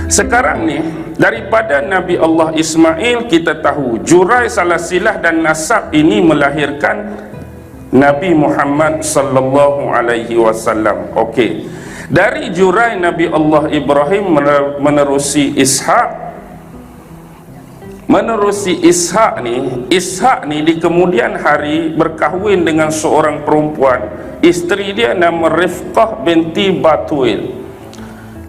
Sekarang ni daripada Nabi Allah Ismail kita tahu jurai salasilah dan nasab ini melahirkan Nabi Muhammad sallallahu alaihi wasallam. Okey. Dari jurai Nabi Allah Ibrahim menerusi Ishak ni di kemudian hari berkahwin dengan seorang perempuan. Isteri dia nama Rifqah binti Batuil.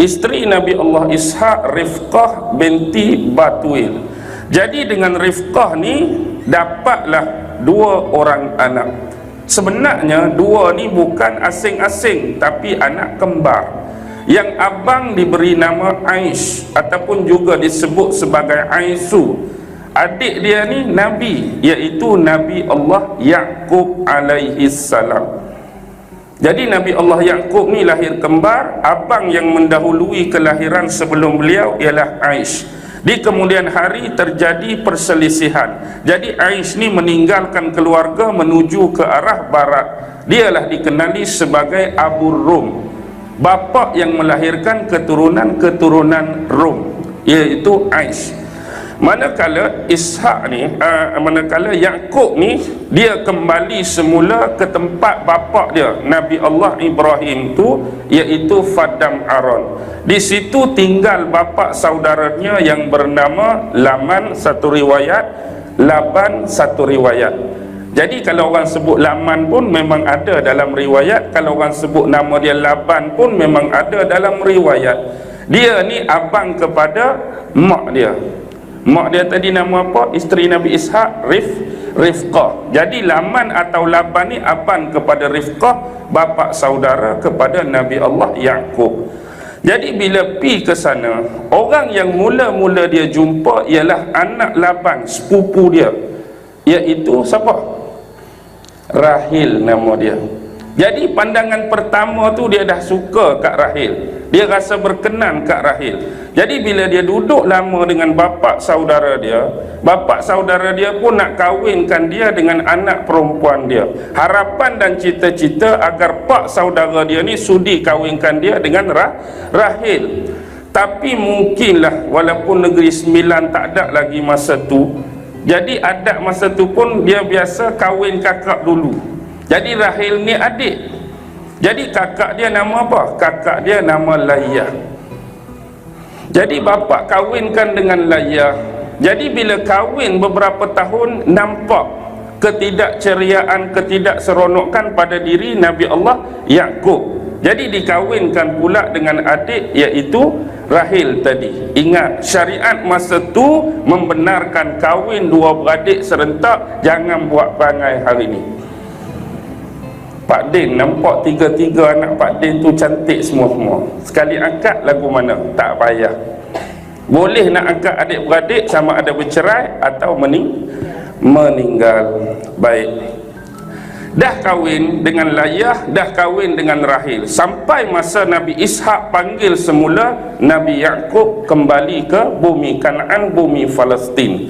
Isteri Nabi Allah Ishak Rifqah binti Batuil. Jadi dengan Rifqah ni dapatlah dua orang anak. Sebenarnya dua ni bukan asing-asing tapi anak kembar. Yang abang diberi nama Aish ataupun juga disebut sebagai Aisu. Adik dia ni Nabi, iaitu Nabi Allah Yaqub alaihi salam. Jadi Nabi Allah Yaqub ni lahir kembar. Abang yang mendahului kelahiran sebelum beliau ialah Aish. Di kemudian hari terjadi perselisihan. Jadi Aish ni meninggalkan keluarga menuju ke arah barat. Dialah dikenali sebagai Abu Rum, bapa yang melahirkan keturunan Rum, iaitu Aish. Manakala Ishak ni, manakala Yaqub ni, dia kembali semula ke tempat bapa dia Nabi Allah Ibrahim tu, iaitu Padang Aron. Di situ tinggal bapa saudaranya yang bernama Laman satu riwayat, Laban satu riwayat. Jadi kalau orang sebut Laman pun memang ada dalam riwayat, kalau orang sebut nama dia Laban pun memang ada dalam riwayat. Dia ni abang kepada mak dia. Mak dia tadi nama apa? Isteri Nabi Ishak Rifqah. Jadi Laman atau Laban ni abang kepada Rifqah, bapa saudara kepada Nabi Allah Yaqub. Jadi bila pi ke sana, orang yang mula-mula dia jumpa ialah anak Laban, sepupu dia, iaitu siapa? Rahil nama dia. Jadi pandangan pertama tu dia dah suka kat Rahil. Dia rasa berkenan kat Rahil. Jadi bila dia duduk lama dengan bapa saudara dia pun nak kahwinkan dia dengan anak perempuan dia. Harapan dan cita-cita agar pak saudara dia ni sudi kahwinkan dia dengan Rahil. Tapi mungkinlah walaupun Negeri Sembilan tak ada lagi masa tu, jadi adat masa tu pun dia biasa kahwin kakak dulu. Jadi Rahil ni adik. Jadi kakak dia nama apa? Kakak dia nama Layah. Jadi bapa kahwinkan dengan Layah. Jadi bila kahwin beberapa tahun, nampak ketidakceriaan, ketidakseronokan pada diri Nabi Allah Yaqub. Jadi dikahwinkan pula dengan adik, iaitu Rahil tadi. Ingat, syariat masa tu membenarkan kahwin dua beradik serentak. Jangan buat perangai hari ni. Pak Din nampak tiga-tiga anak Pak Din tu cantik semua-semua. Sekali angkat lagu mana? Tak payah. Boleh nak angkat adik-beradik sama ada bercerai atau meninggal. Baik. Dah kahwin dengan Layah, dah kahwin dengan Rahil. Sampai masa Nabi Ishak panggil semula Nabi Yaqub kembali ke bumi Kanaan, bumi Palestin.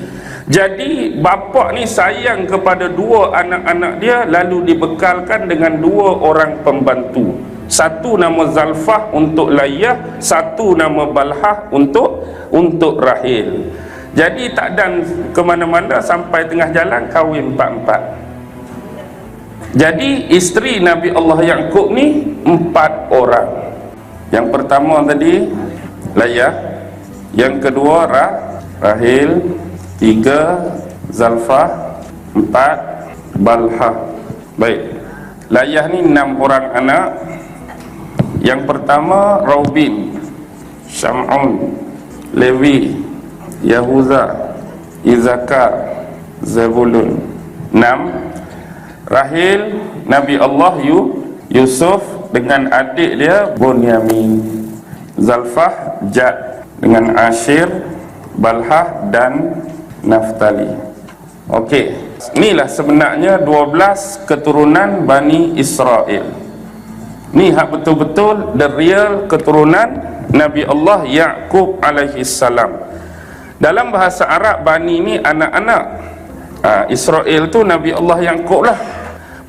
Jadi bapa ni sayang kepada dua anak-anak dia, lalu dibekalkan dengan dua orang pembantu. Satu nama Zalfah untuk Layah, satu nama Balhah untuk Rahil. Jadi tak dan ke mana-mana, sampai tengah jalan kahwin empat-empat. Jadi isteri Nabi Allah Yaqub ni 4 orang. Yang pertama tadi Layah, yang kedua Rahil, 3 Zalfah, 4 Balhah. Baik. Layah ni 6 orang anak. Yang pertama Raubin, Syam'un, Lewi, Yahuza, Izakar, Zebulun. 6. Rahil, Nabi Allah Yusuf dengan adik dia Bunyamin. Zalfah, Jad dengan Ashir, Balhah dan Naftali. Okey, inilah sebenarnya 12 keturunan Bani Israel. Ni hak betul-betul the real keturunan Nabi Allah Yaqub alaihi salam. Dalam bahasa Arab, Bani ni anak-anak. Israel tu Nabi Allah Yaqub lah.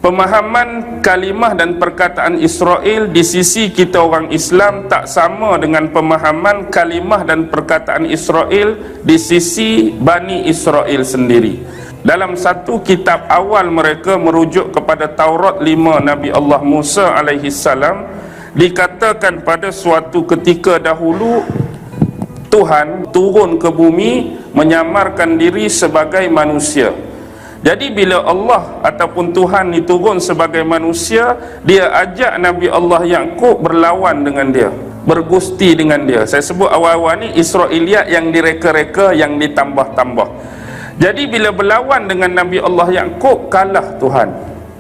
Pemahaman kalimah dan perkataan Israel di sisi kita orang Islam tak sama dengan pemahaman kalimah dan perkataan Israel di sisi Bani Israel sendiri. Dalam satu kitab awal mereka merujuk kepada Taurat 5 Nabi Allah Musa alaihi salam, dikatakan pada suatu ketika dahulu Tuhan turun ke bumi menyamarkan diri sebagai manusia. Jadi bila Allah ataupun Tuhan ni turun sebagai manusia, dia ajak Nabi Allah Yaqub berlawan dengan dia, bergusti dengan dia. Saya sebut awal-awal ni Israiliyat yang direka-reka, yang ditambah-tambah. Jadi bila berlawan dengan Nabi Allah Yaqub, kalah Tuhan,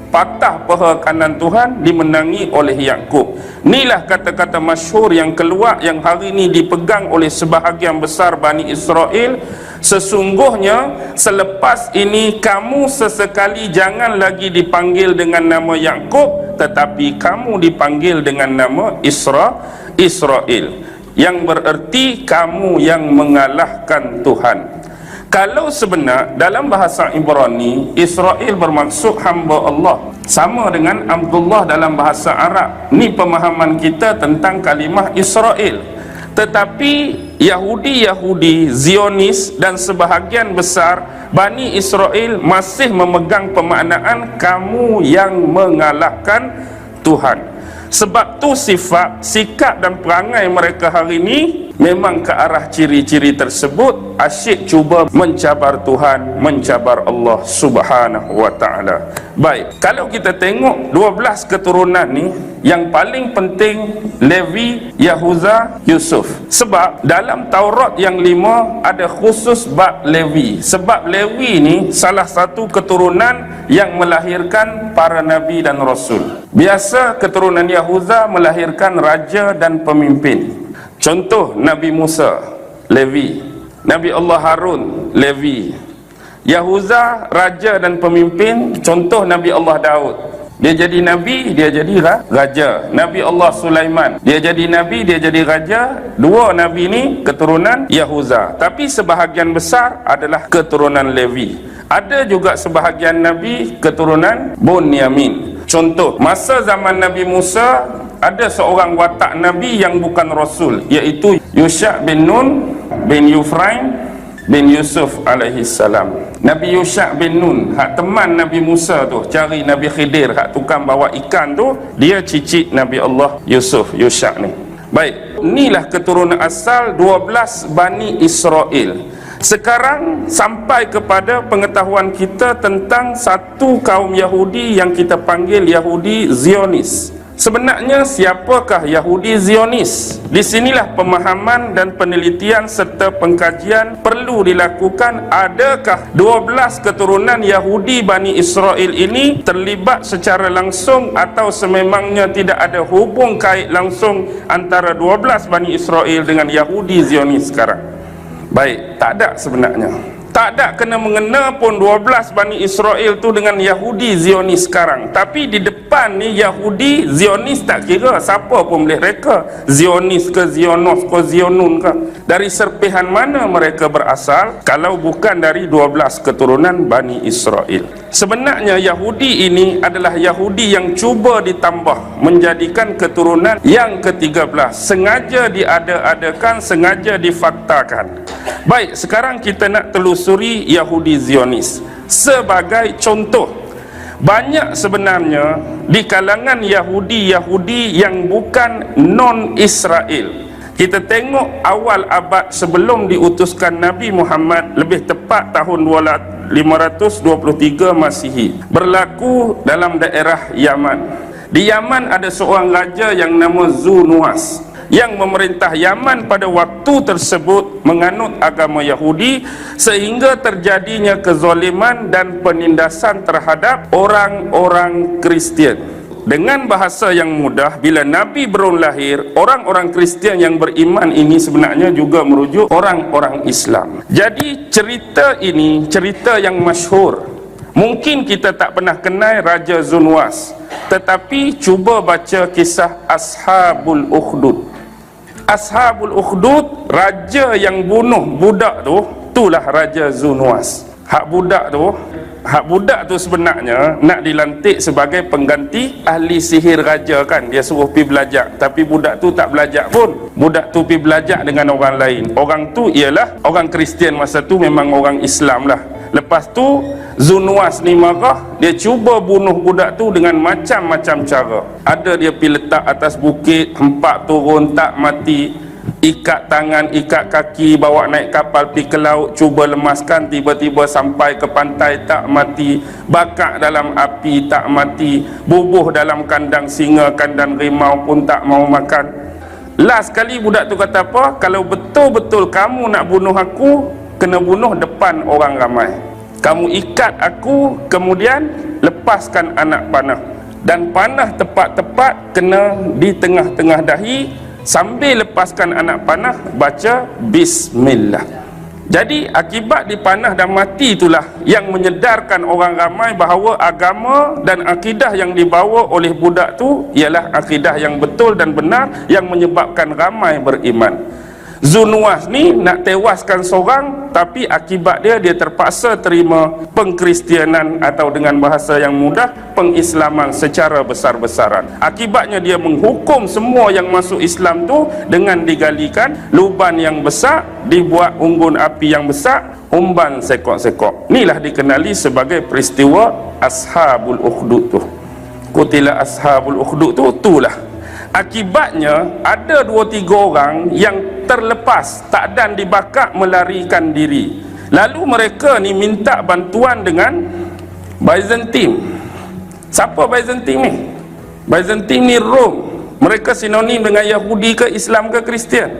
patah paha kanan Tuhan, dimenangi oleh Yaqub. Inilah kata-kata masyhur yang keluar, yang hari ini dipegang oleh sebahagian besar Bani Israel. Sesungguhnya selepas ini kamu sesekali jangan lagi dipanggil dengan nama Yaqub, tetapi kamu dipanggil dengan nama Israel, yang bererti kamu yang mengalahkan Tuhan. Kalau sebenar dalam bahasa Ibrani, Israel bermaksud hamba Allah, sama dengan Abdullah dalam bahasa Arab. Ni pemahaman kita tentang kalimah Israel. Tetapi Yahudi Zionis dan sebahagian besar Bani Israel masih memegang pemaknaan kamu yang mengalahkan Tuhan. Sebab tu sifat, sikap dan perangai mereka hari ini memang ke arah ciri-ciri tersebut, asyik cuba mencabar Tuhan, mencabar Allah Subhanahu wa taala. Baik, kalau kita tengok 12 keturunan ni, yang paling penting Levi, Yahuza, Yusuf. Sebab dalam Taurat yang 5 ada khusus bab Levi. Sebab Levi ni salah satu keturunan yang melahirkan para nabi dan rasul. Biasa keturunan Yahuza melahirkan raja dan pemimpin. Contoh Nabi Musa, Levi. Nabi Allah Harun, Levi. Yahuza, raja dan pemimpin. Contoh Nabi Allah Daud, dia jadi nabi, dia jadi raja. Nabi Allah Sulaiman, dia jadi nabi, dia jadi raja. Dua nabi ni keturunan Yahuza, tapi sebahagian besar adalah keturunan Levi. Ada juga sebahagian nabi keturunan Bunyamin. Contoh, masa zaman Nabi Musa ada seorang watak nabi yang bukan rasul, iaitu Yusha bin Nun bin Yufraim bin Yusuf alaihi salam. Nabi Yusha bin Nun, hak teman Nabi Musa tu, cari Nabi Khidir, hak tukang bawa ikan tu, dia cicit Nabi Allah Yusuf, Yusha ni. Baik, inilah keturunan asal 12 Bani Israel. Sekarang sampai kepada pengetahuan kita tentang satu kaum Yahudi yang kita panggil Yahudi Zionis. Sebenarnya siapakah Yahudi Zionis? Di sinilah pemahaman dan penelitian serta pengkajian perlu dilakukan. Adakah 12 keturunan Yahudi Bani Israel ini terlibat secara langsung, atau sememangnya tidak ada hubung kait langsung antara 12 Bani Israel dengan Yahudi Zionis sekarang? Baik, tak ada sebenarnya. Tak ada kena-mengena pun 12 Bani Israel tu dengan Yahudi Zionis sekarang. Tapi di depan ni Yahudi Zionis tak kira, siapa pun boleh reka, Zionis ke Zionos ke Zionun ke. Dari serpihan mana mereka berasal kalau bukan dari 12 keturunan Bani Israel? Sebenarnya Yahudi ini adalah Yahudi yang cuba ditambah menjadikan keturunan yang ke-13. Sengaja diada-adakan, sengaja difaktakan. Baik, sekarang kita nak telusuri Yahudi Zionis. Sebagai contoh, banyak sebenarnya di kalangan Yahudi yang bukan non-Israel. Kita tengok awal abad sebelum diutuskan Nabi Muhammad, lebih tepat tahun 523 Masihi, berlaku dalam daerah Yaman. Di Yaman ada seorang raja yang nama Zunuwas, yang memerintah Yaman pada waktu tersebut menganut agama Yahudi, sehingga terjadinya kezaliman dan penindasan terhadap orang-orang Kristian. Dengan bahasa yang mudah, bila Nabi baru lahir, orang-orang Kristian yang beriman ini sebenarnya juga merujuk orang-orang Islam. Jadi cerita ini cerita yang masyhur. Mungkin kita tak pernah kenal Raja Zunuwas, tetapi cuba baca kisah Ashabul Ukhdud. Ashabul Ukhdud, raja yang bunuh budak tu, itulah Raja Zunuwas. Hak budak tu hak budak tu sebenarnya nak dilantik sebagai pengganti ahli sihir raja kan, dia suruh pergi belajar, tapi budak tu tak belajar pun. Budak tu pergi belajar dengan orang lain. Orang tu ialah orang Kristian masa tu, memang orang Islam lah. Lepas tu Zunwas ni marah, dia cuba bunuh budak tu dengan macam-macam cara. Ada dia pergi letak atas bukit, hempak turun tak mati, ikat tangan, ikat kaki, bawa naik kapal pergi ke laut, cuba lemaskan, tiba-tiba sampai ke pantai tak mati, bakar dalam api tak mati, bubuh dalam kandang singa, kandang rimau pun tak mau makan. Last kali budak tu kata apa? Kalau betul-betul kamu nak bunuh aku, kena bunuh depan orang ramai. Kamu ikat aku, kemudian lepaskan anak panah, dan panah tepat-tepat kena di tengah-tengah dahi. Sambil lepaskan anak panah, baca Bismillah. Jadi akibat dipanah dan mati itulah yang menyedarkan orang ramai bahawa agama dan akidah yang dibawa oleh budak tu ialah akidah yang betul dan benar, yang menyebabkan ramai beriman. Zunwas ni nak tewaskan seorang, tapi akibat dia terpaksa terima pengkristianan, atau dengan bahasa yang mudah, pengislaman secara besar-besaran. Akibatnya dia menghukum semua yang masuk Islam tu dengan digalikan luban yang besar, dibuat unggun api yang besar, umban sekok-sekok. Inilah dikenali sebagai peristiwa Ashabul Ukhdud tu. Qutila Ashabul Ukhdud tu, itulah akibatnya ada 2-3 orang yang terlepas, tak dan dibakar, melarikan diri. Lalu mereka ni minta bantuan dengan Byzantine. Siapa Byzantine ni? Byzantine ni Rom. Mereka sinonim dengan Yahudi ke Islam ke Kristian?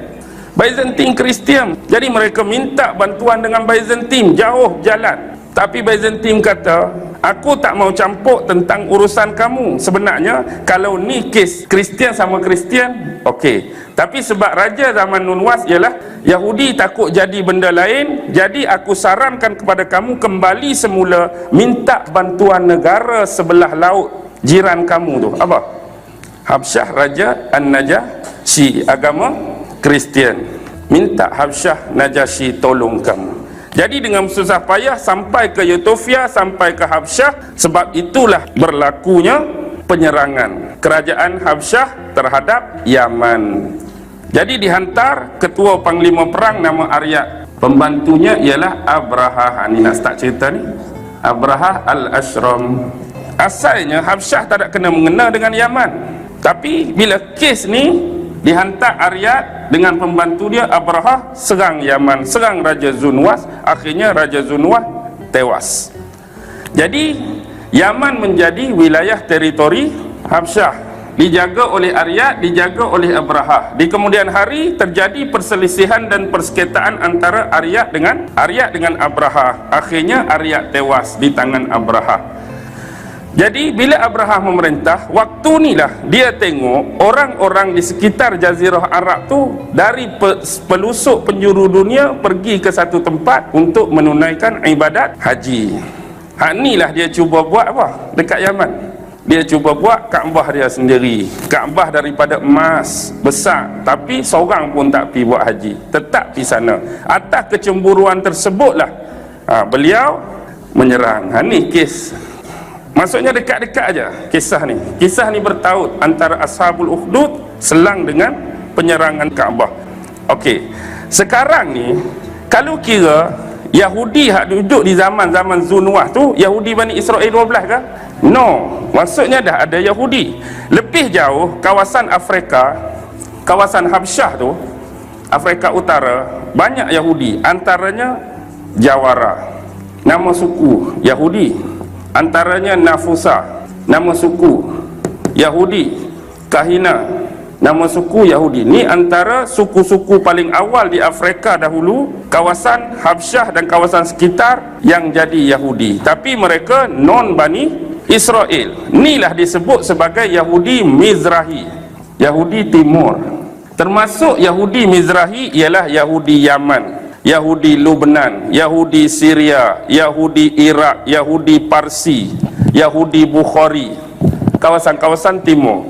Byzantine Kristian. Jadi mereka minta bantuan dengan Byzantine, jauh jalan. Tapi Byzantine kata, aku tak mau campur tentang urusan kamu. Sebenarnya kalau ni kes Kristian sama Kristian, okey. Tapi sebab raja zaman Nunwas ialah Yahudi takut jadi benda lain, jadi aku sarankan kepada kamu kembali semula, minta bantuan negara sebelah laut jiran kamu tu. Apa? Habsyah Raja An-Najasyi, agama Kristian. Minta Habsyah Najasyi tolong kamu. Jadi dengan susah payah sampai ke Ethiopia, sampai ke Habsyah. Sebab itulah berlakunya penyerangan kerajaan Habsyah terhadap Yaman. Jadi dihantar ketua panglima perang nama Aryat, pembantunya ialah Abraha. Ini nak start cerita ni, Abraha Al-Ashram. Asalnya Habsyah tak ada kena mengena dengan Yaman, tapi bila kes ni dihantar Aryat dengan pembantu dia Abraha, serang Yaman, serang Raja Zunwas. Akhirnya Raja Zunwas tewas. Jadi Yaman menjadi wilayah teritori Habsyah, dijaga oleh Aryat, dijaga oleh Abraha. Di kemudian hari terjadi perselisihan dan persengketaan antara Aryat dengan Abraha. Akhirnya Aryat tewas di tangan Abraha. Jadi bila Abraha memerintah, waktu inilah dia tengok orang-orang di sekitar Jazirah Arab tu dari pelusuk penjuru dunia pergi ke satu tempat untuk menunaikan ibadat haji. Hak inilah dia cuba buat apa dekat Yaman. Dia cuba buat Kaabah dia sendiri, Kaabah daripada emas besar, tapi seorang pun tak pergi buat haji, tetap pergi sana. Atas kecemburuan tersebutlah beliau menyerang. Ni kes, maksudnya dekat-dekat aja kisah ni. Kisah ni bertaut antara Ashabul Ukhdud selang dengan penyerangan Kaabah. Okey, sekarang ni kalau kira Yahudi hak duduk di zaman-zaman Zunwas tu, Yahudi Bani Israel 12 ke? No, maksudnya dah ada Yahudi. Lebih jauh kawasan Afrika, kawasan Habsyah tu, Afrika Utara, banyak Yahudi. Antaranya Jawara, nama suku Yahudi. Antaranya Nafusa, nama suku Yahudi. Kahina, nama suku Yahudi. Ni antara suku-suku paling awal di Afrika dahulu, kawasan Habsyah dan kawasan sekitar yang jadi Yahudi. Tapi mereka non Bani Israel. Inilah disebut sebagai Yahudi Mizrahi, Yahudi Timur. Termasuk Yahudi Mizrahi ialah Yahudi Yaman, Yahudi Lubnan, Yahudi Syria, Yahudi Iraq, Yahudi Parsi, Yahudi Bukhari, kawasan-kawasan timur.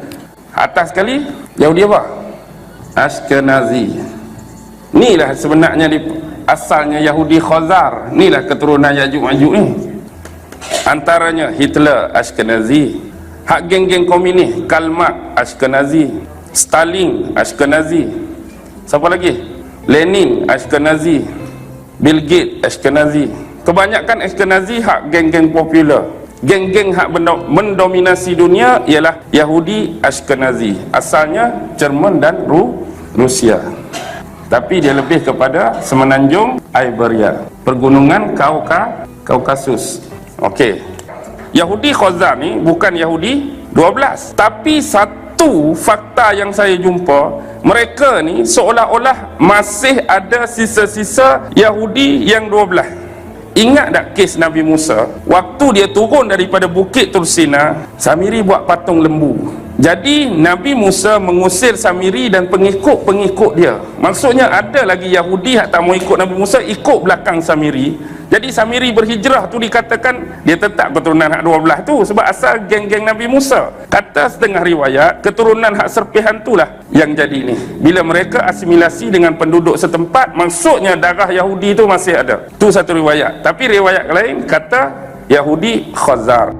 Atas sekali Yahudi apa? Ashkenazi. Inilah sebenarnya asalnya Yahudi Khazar. Inilah keturunan Yajuj Majuj ni. Antaranya Hitler Ashkenazi, hak geng-geng komunis Karl Marx Ashkenazi, Stalin Ashkenazi, siapa lagi? Lenin Ashkenazi, Bill Gates Ashkenazi. Kebanyakan Ashkenazi hak geng-geng popular. Geng-geng hak mendominasi dunia ialah Yahudi Ashkenazi, asalnya Jerman dan Rusia, tapi dia lebih kepada semenanjung Iberia, pergunungan Kaukasus. Okey, Yahudi Khazar ni bukan Yahudi 12, tapi satu fakta yang saya jumpa, mereka ni seolah-olah masih ada sisa-sisa Yahudi yang 12. Ingat tak kes Nabi Musa? Waktu dia turun daripada Bukit Tursina, Samiri buat patung lembu. Jadi Nabi Musa mengusir Samiri dan pengikut-pengikut dia. Maksudnya ada lagi Yahudi yang tak mau ikut Nabi Musa, ikut belakang Samiri. Jadi Samiri berhijrah tu dikatakan dia tetap keturunan hak 12 tu sebab asal geng-geng Nabi Musa. Kata setengah riwayat, keturunan hak serpihan itulah yang jadi ni. Bila mereka asimilasi dengan penduduk setempat, maksudnya darah Yahudi tu masih ada. Tu satu riwayat. Tapi riwayat lain kata Yahudi Khazar.